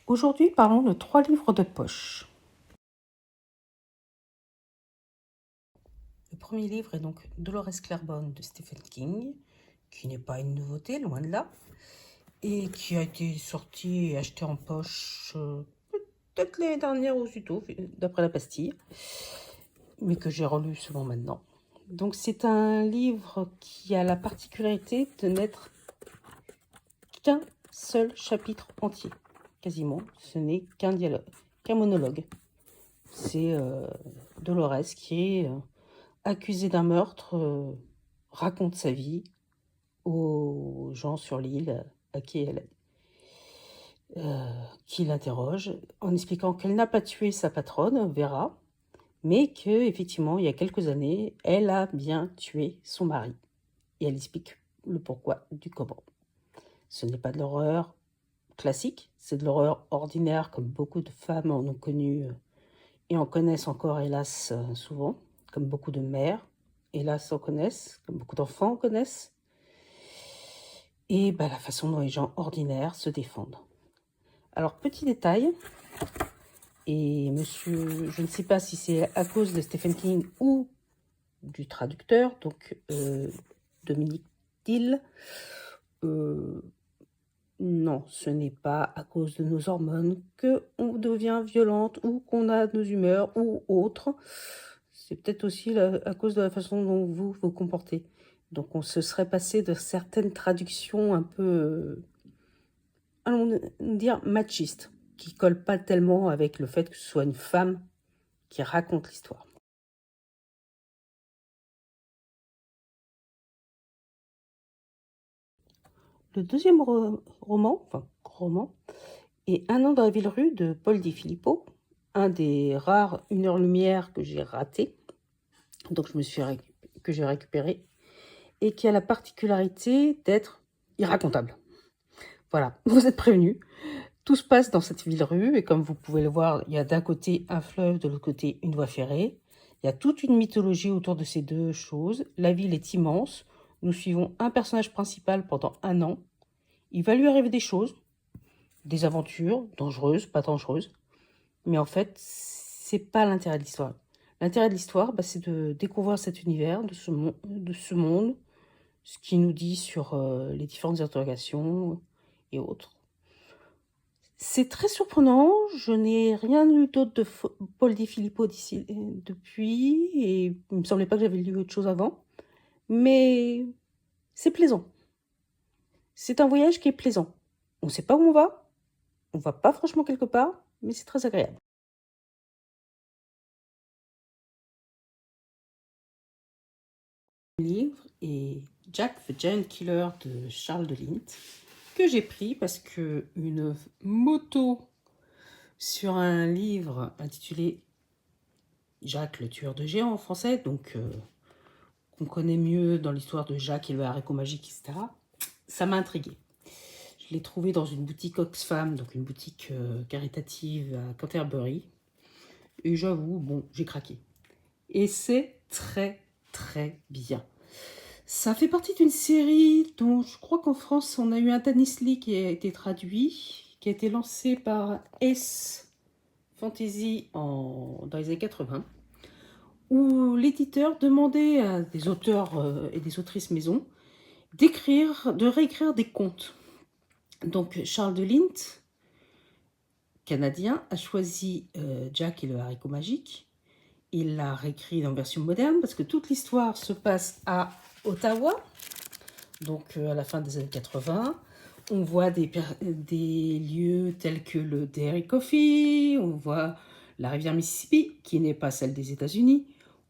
Aujourd'hui, parlons de 3 livres de poche. Le premier livre est donc Dolores Claiborne de Stephen King, qui n'est pas une nouveauté, loin de là, et qui a été sorti et acheté en poche peut-être l'année dernière ou plutôt, d'après la pastille, mais que j'ai relu seulement maintenant. Donc c'est un livre qui a la particularité de n'être qu'un seul chapitre entier, quasiment. Ce n'est qu'un dialogue, qu'un monologue. C'est Dolores qui est accusée d'un meurtre, raconte sa vie aux gens sur l'île à qui elle qui l'interroge en expliquant qu'elle n'a pas tué sa patronne, Vera, mais que effectivement il y a quelques années, elle a bien tué son mari. Et elle explique le pourquoi du comment. Ce n'est pas de l'horreur classique, c'est de l'horreur ordinaire comme beaucoup de femmes en ont connu et en connaissent encore hélas souvent, comme beaucoup de mères hélas en connaissent, comme beaucoup d'enfants en connaissent. Et la façon dont les gens ordinaires se défendent. Alors, petit détail, et monsieur, je ne sais pas si c'est à cause de Stephen King ou du traducteur, donc Dominique Dill, non, ce n'est pas à cause de nos hormones qu'on devient violente ou qu'on a nos humeurs ou autre. C'est peut-être aussi à cause de la façon dont vous vous comportez. Donc on se serait passé de certaines traductions un peu, allons dire, machistes, qui collent pas tellement avec le fait que ce soit une femme qui raconte l'histoire. Le deuxième roman, est Un an dans la ville rue de Paul Di Filippo, un des rares 1 heure lumière que j'ai raté, donc que j'ai récupéré, et qui a la particularité d'être irracontable. Voilà, vous êtes prévenus. Tout se passe dans cette ville-rue, et comme vous pouvez le voir, il y a d'un côté un fleuve, de l'autre côté une voie ferrée. Il y a toute une mythologie autour de ces deux choses. La ville est immense. Nous suivons un personnage principal pendant 1 an. Il va lui arriver des choses, des aventures, dangereuses, pas dangereuses. Mais en fait, c'est pas l'intérêt de l'histoire. L'intérêt de l'histoire, c'est de découvrir cet univers, de ce monde, ce qu'il nous dit sur les différentes interrogations et autres. C'est très surprenant, je n'ai rien lu d'autre de Paul Di Filippo depuis, et il me semblait pas que j'avais lu autre chose avant, mais c'est plaisant. C'est un voyage qui est plaisant. On ne sait pas où on va pas franchement quelque part, mais c'est très agréable. Le livre est Jack the Giant Killer de Charles de Lint, que j'ai pris parce que une moto sur un livre intitulé Jacques le tueur de géants en français, donc qu'on connaît mieux dans l'histoire de Jacques et le haricot magique, etc., ça m'a intriguée. Je l'ai trouvé dans une boutique Oxfam, donc une boutique caritative à Canterbury, et j'avoue, bon, j'ai craqué. Et c'est très, très bien. Ça fait partie d'une série dont je crois qu'en France, on a eu un Tannisly qui a été traduit, qui a été lancé par Ace Fantasy dans les années 80, où l'éditeur demandait à des auteurs et des autrices maison de réécrire des contes. Donc Charles de Lint, canadien, a choisi Jack et le haricot magique. Il l'a réécrit en version moderne parce que toute l'histoire se passe à Ottawa, donc à la fin des années 80. On voit des lieux tels que le Dairy Coffee, on voit la rivière Mississippi, qui n'est pas celle des États-Unis.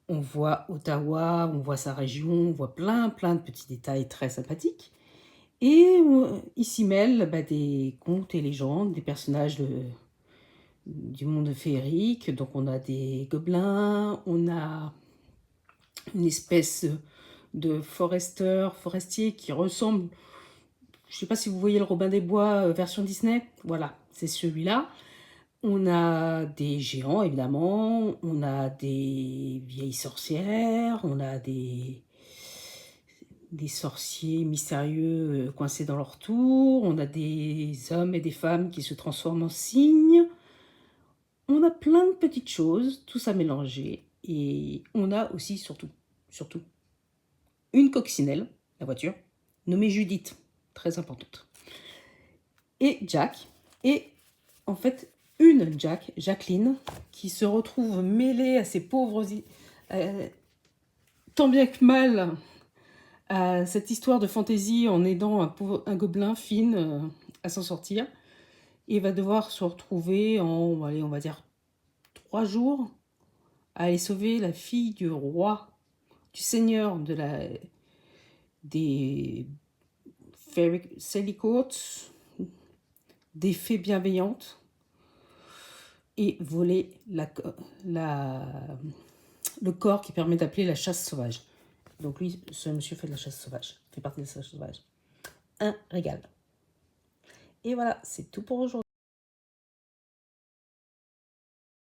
On voit Ottawa, on voit sa région, on voit plein de petits détails très sympathiques. Et il s'y mêle des contes et légendes, des personnages du monde féerique. Donc on a des gobelins, on a une espèce de forestier qui ressemble, je ne sais pas si vous voyez le Robin des Bois version Disney, voilà, c'est celui-là. On a des géants, évidemment, on a des vieilles sorcières, on a des des sorciers mystérieux coincés dans leur tour. On a des hommes et des femmes qui se transforment en cygnes. On a plein de petites choses, tout ça mélangé. Et on a aussi, surtout, une coccinelle, la voiture, nommée Judith, très importante. Et Jack, et en fait, une Jacqueline, qui se retrouve mêlée à ces pauvres... tant bien que mal, à cette histoire de fantaisie en aidant un gobelin Finn à s'en sortir. Et va devoir se retrouver en, allez, on va dire, 3 jours à aller sauver la fille du roi, du seigneur des Fairy Courts, des fées bienveillantes, et voler le corps qui permet d'appeler la chasse sauvage. Donc lui, ce monsieur fait de la chasse sauvage, fait partie de la chasse sauvage. Un régal. Et voilà, c'est tout pour aujourd'hui.